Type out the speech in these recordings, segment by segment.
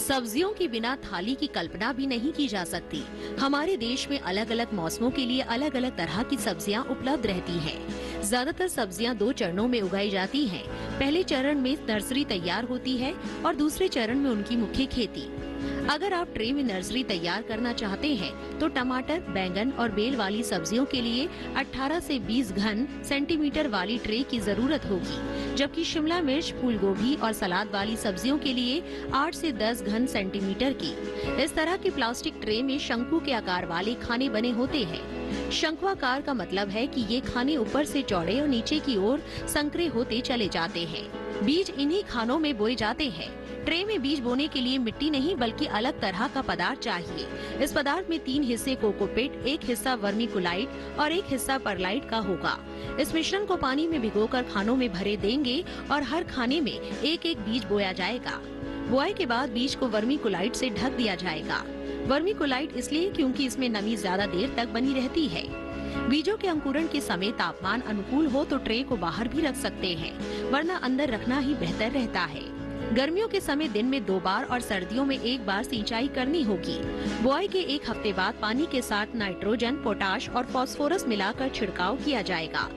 सब्जियों के बिना थाली की कल्पना भी नहीं की जा सकती। हमारे देश में अलग अलग मौसमों के लिए अलग अलग तरह की सब्जियां उपलब्ध रहती हैं। ज्यादातर सब्जियां 2 चरणों में उगाई जाती हैं। पहले चरण में नर्सरी तैयार होती है और दूसरे चरण में उनकी मुख्य खेती। अगर आप ट्रे में नर्सरी तैयार करना चाहते हैं तो टमाटर, बैंगन और बेल वाली सब्जियों के लिए 18 से 20 घन सेंटीमीटर वाली ट्रे की जरूरत होगी, जबकि शिमला मिर्च, फूल गोभी और सलाद वाली सब्जियों के लिए 8 से 10 घन सेंटीमीटर की। इस तरह की प्लास्टिक ट्रे में शंकु के आकार वाले खाने बने होते हैं। शंक्वाकार का मतलब है कि ये खाने ऊपर से चौड़े और नीचे की ओर संकरे होते चले जाते हैं। बीज इन्हीं खानों में बोए जाते हैं। ट्रे में बीज बोने के लिए मिट्टी नहीं बल्कि अलग तरह का पदार्थ चाहिए। इस पदार्थ में 3 हिस्से कोकोपीट, 1 हिस्सा वर्मीकुलाइट और 1 हिस्सा परलाइट का होगा। इस मिश्रण को पानी में भिगोकर खानों में भरे देंगे और हर खाने में 1-1 बीज बोया जाएगा। बुआई के बाद बीज को वर्मीकुलाइट से ढक दिया जाएगा। वर्मीकुलाइट इसलिए क्योंकि इसमें नमी ज्यादा देर तक बनी रहती है। बीजों के अंकुरण के समय तापमान अनुकूल हो तो ट्रे को बाहर भी रख सकते हैं, वरना अंदर रखना ही बेहतर रहता है। गर्मियों के समय दिन में 2 बार और सर्दियों में 1 बार सिंचाई करनी होगी। बुआई के 1 हफ्ते बाद पानी के साथ नाइट्रोजन, पोटाश और फास्फोरस मिलाकर छिड़काव किया जाएगा।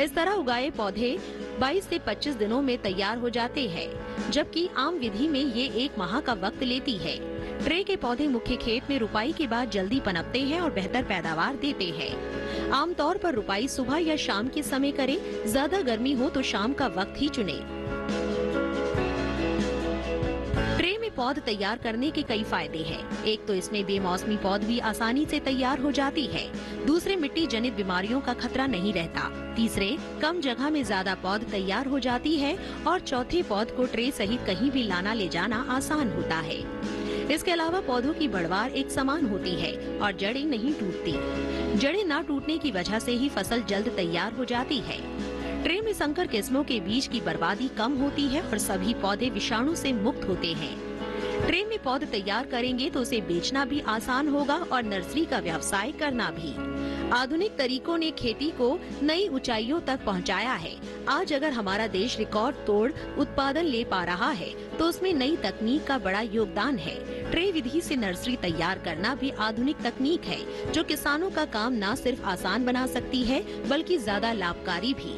इस तरह उगाए पौधे 22 से 25 दिनों में तैयार हो जाते हैं, जबकि आम विधि में ये 1 माह का वक्त लेती है। ट्रे के पौधे मुख्य खेत में रुपाई के बाद जल्दी पनपते हैं और बेहतर पैदावार देते हैं। आमतौर पर रुपाई सुबह या शाम के समय करें। ज्यादा गर्मी हो तो शाम का वक्त ही चुने। ट्रे में पौध तैयार करने के कई फायदे हैं। एक तो इसमें बेमौसमी पौध भी आसानी से तैयार हो जाती है। दूसरे, मिट्टी जनित बीमारियों का खतरा नहीं रहता। तीसरे, कम जगह में ज्यादा पौध तैयार हो जाती है। और चौथे, पौध को ट्रे सहित कहीं भी लाना ले जाना आसान होता है। इसके अलावा पौधों की बढ़वार एक समान होती है और जड़ें नहीं टूटती। जड़ें न टूटने की वजह से ही फसल जल्द तैयार हो जाती है। ट्रे में संकर किस्मों के बीज की बर्बादी कम होती है और सभी पौधे विषाणु से मुक्त होते हैं। ट्रे में पौध तैयार करेंगे तो उसे बेचना भी आसान होगा और नर्सरी का व्यवसाय करना भी। आधुनिक तरीकों ने खेती को नई ऊंचाइयों तक पहुंचाया है। आज अगर हमारा देश रिकॉर्ड तोड़ उत्पादन ले पा रहा है तो उसमें नई तकनीक का बड़ा योगदान है। ट्रे विधि से नर्सरी तैयार करना भी आधुनिक तकनीक है, जो किसानों का काम न सिर्फ आसान बना सकती है बल्कि ज्यादा लाभकारी भी।